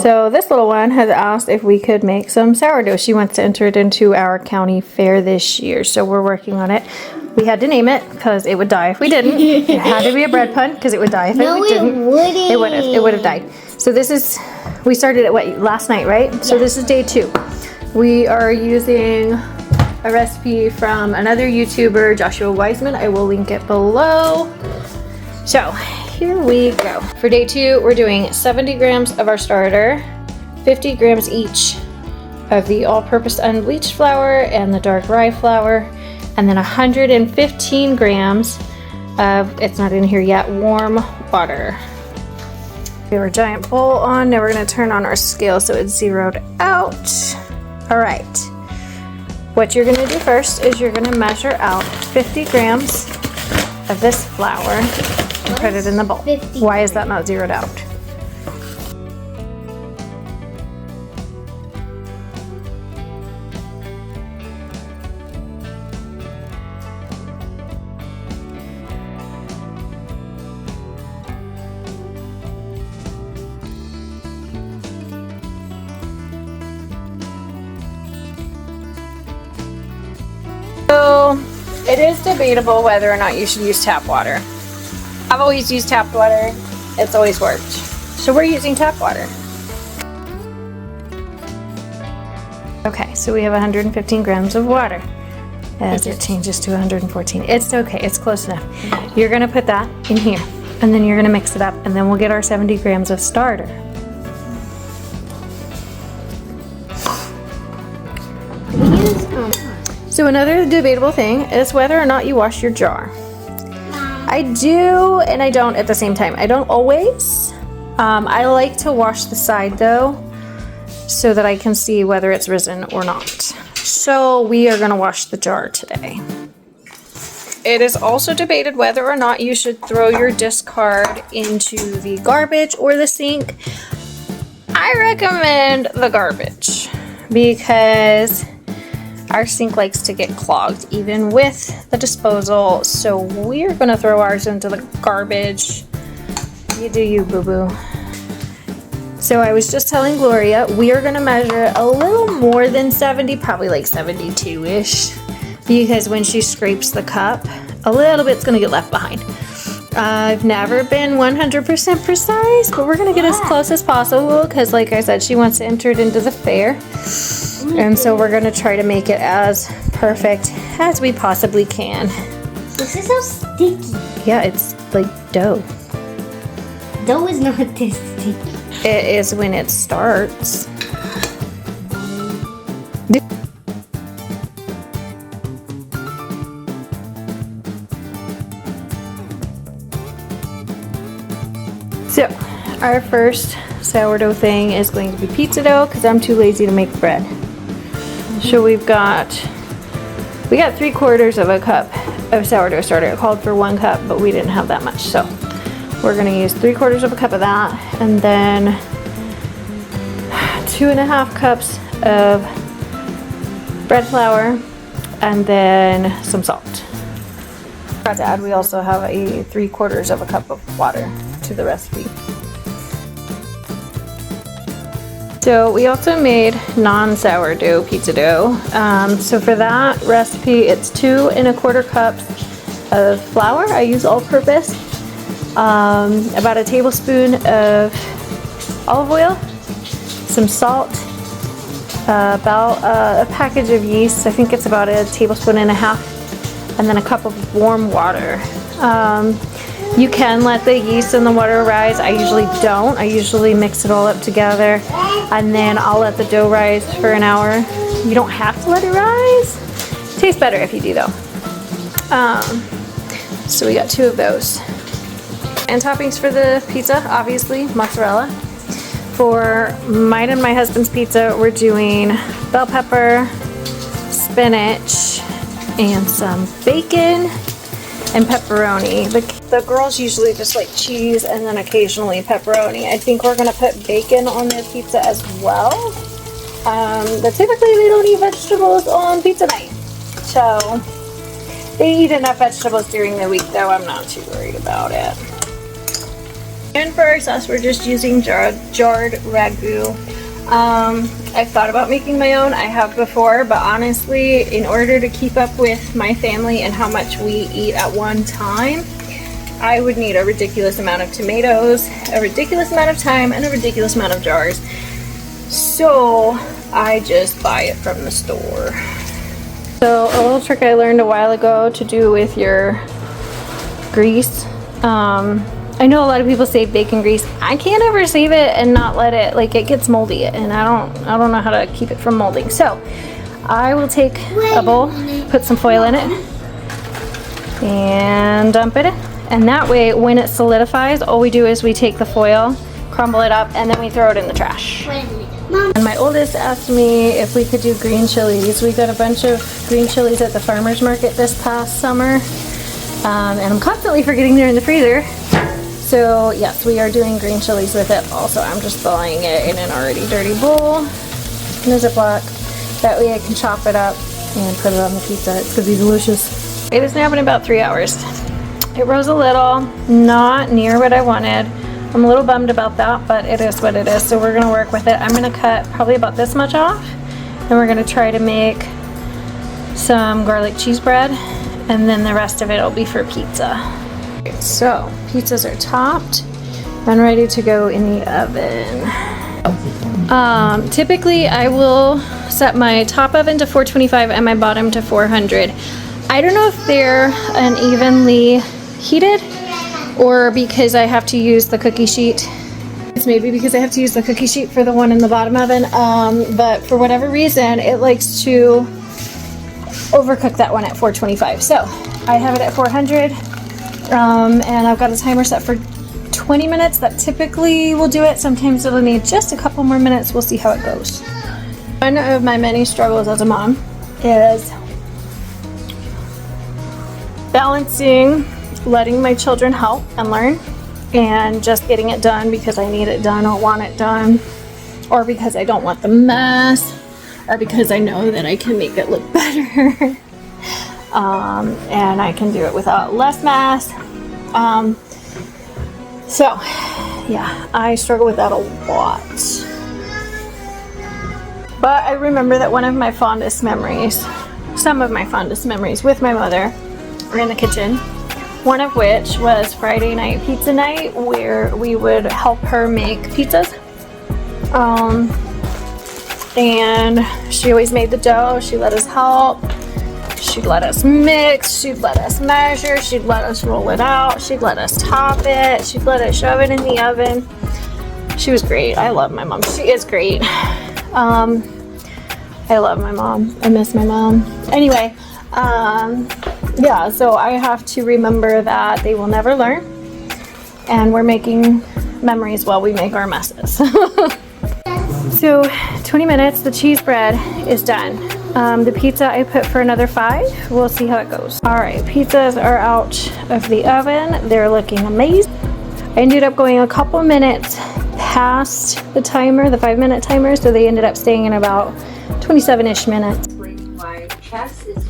So this little one has asked if we could make some sourdough. She wants to enter it into our county fair this year. So we're working on it. We had to name it because it would die if we didn't. It had to be a bread pun because it would die if we didn't. No, it wouldn't. It would have died. So this is, we started it last night, right? Yeah. So this is day 2. We are using a recipe from another YouTuber, Joshua Wiseman. I will link it below. So here we go. For day 2, we're doing 70 grams of our starter, 50 grams each of the all-purpose unbleached flour and the dark rye flour, and then 115 grams of, it's not in here yet, warm water. We have our giant bowl on. Now we're going to turn on our scale so it's zeroed out. All right. What you're going to do first is you're going to measure out 50 grams of this flour and put it in the bowl. Why is that not zeroed out? So it is debatable whether or not you should use tap water. I've always used tap water. It's always worked. So we're using tap water. Okay, so we have 115 grams of water. As it changes to 114. It's okay, it's close enough. You're gonna put that in here, and then you're gonna mix it up, and then we'll get our 70 grams of starter. So another debatable thing is whether or not you wash your jar. I do and I don't at the same time. I don't always. I like to wash the side though, so that I can see whether it's risen or not. So we are gonna wash the jar today. It is also debated whether or not you should throw your discard into the garbage or the sink. I recommend the garbage because our sink likes to get clogged even with the disposal, so we're gonna throw ours into the garbage. You do you, boo-boo. So I was just telling Gloria, we are gonna measure a little more than 70, probably like 72-ish, because when she scrapes the cup, a little bit's gonna get left behind. I've never been 100% precise, but we're gonna get as close as possible because like I said, she wants to enter it into the fair. And so we're gonna try to make it as perfect as we possibly can. This is so sticky. Yeah, it's like dough. Dough is not this sticky. It is when it starts. So, our first sourdough thing is going to be pizza dough because I'm too lazy to make bread. So we got 3/4 of a cup of sourdough starter. It called for 1 cup, but we didn't have that much. So we're gonna use 3/4 of a cup of that, and then 2.5 cups of bread flour, and then some salt. Forgot to add, we also have a 3/4 of a cup of water to the recipe. So we also made non-sourdough pizza dough. So for that recipe, it's 2 1/4 cups of flour. I use all-purpose. About a tablespoon of olive oil, some salt, about a package of yeast. I think it's about 1.5 tablespoons, and then a cup of warm water. You can let the yeast and the water rise. I usually don't. I usually mix it all up together, and then I'll let the dough rise for an hour. You don't have to let it rise. It tastes better if you do though. So we got 2 of those. And toppings for the pizza, obviously mozzarella. For mine and my husband's pizza, we're doing bell pepper, spinach, and some bacon and pepperoni. The girls usually just like cheese and then occasionally pepperoni. I think we're gonna put bacon on their pizza as well. But typically they don't eat vegetables on pizza night. So they eat enough vegetables during the week though, I'm not too worried about it. And for our sauce, we're just using jarred ragu. I've thought about making my own. I have before, but honestly, in order to keep up with my family and how much we eat at one time, I would need a ridiculous amount of tomatoes, a ridiculous amount of time, and a ridiculous amount of jars. So I just buy it from the store. So a little trick I learned a while ago to do with your grease. I know a lot of people save bacon grease. I can't ever save it and not let it, like, it gets moldy, and I don't know how to keep it from molding. So I will take a bowl, put some foil in it, and dump it in. And that way, when it solidifies, all we do is we take the foil, crumble it up, and then we throw it in the trash. And my oldest asked me if we could do green chilies. We got a bunch of green chilies at the farmer's market this past summer, and I'm constantly forgetting they're in the freezer. So yes, we are doing green chilies with it. Also, I'm just throwing it in an already dirty bowl in a Ziploc. That way I can chop it up and put it on the pizza. It's gonna be delicious. It has now been about 3 hours. It rose a little, not near what I wanted. I'm a little bummed about that, but it is what it is. So we're gonna work with it. I'm gonna cut probably about this much off, and we're gonna try to make some garlic cheese bread, and then the rest of it will be for pizza. So pizzas are topped and ready to go in the oven. Typically I will set my top oven to 425 and my bottom to 400. I don't know if they're unevenly heated or because I have to use the cookie sheet. It's maybe because I have to use the cookie sheet for the one in the bottom oven, but for whatever reason it likes to overcook that one at 425. So I have it at 400. And I've got a timer set for 20 minutes. That typically will do it. Sometimes it'll need just a couple more minutes. We'll see how it goes. One of my many struggles as a mom is balancing letting my children help and learn and just getting it done because I need it done or want it done, or because I don't want the mess, or because I know that I can make it look better. And I can do it without less mess. So yeah, I struggle with that a lot. But I remember that one of my fondest memories, some of my fondest memories with my mother were in the kitchen. One of which was Friday night pizza night, where we would help her make pizzas. And she always made the dough. She let us help. She'd let us mix, she'd let us measure, she'd let us roll it out, she'd let us top it, she'd let us shove it in the oven. She was great. I love my mom. She is great. I love my mom. I miss my mom. Anyway, yeah, so I have to remember that they will never learn, and we're making memories while we make our messes. So 20 minutes, the cheese bread is done. The pizza I put for another 5. We'll see how it goes. All right, pizzas are out of the oven. They're looking amazing. I ended up going a couple minutes past the timer, the 5-minute timer, so they ended up staying in about 27-ish minutes. My chest is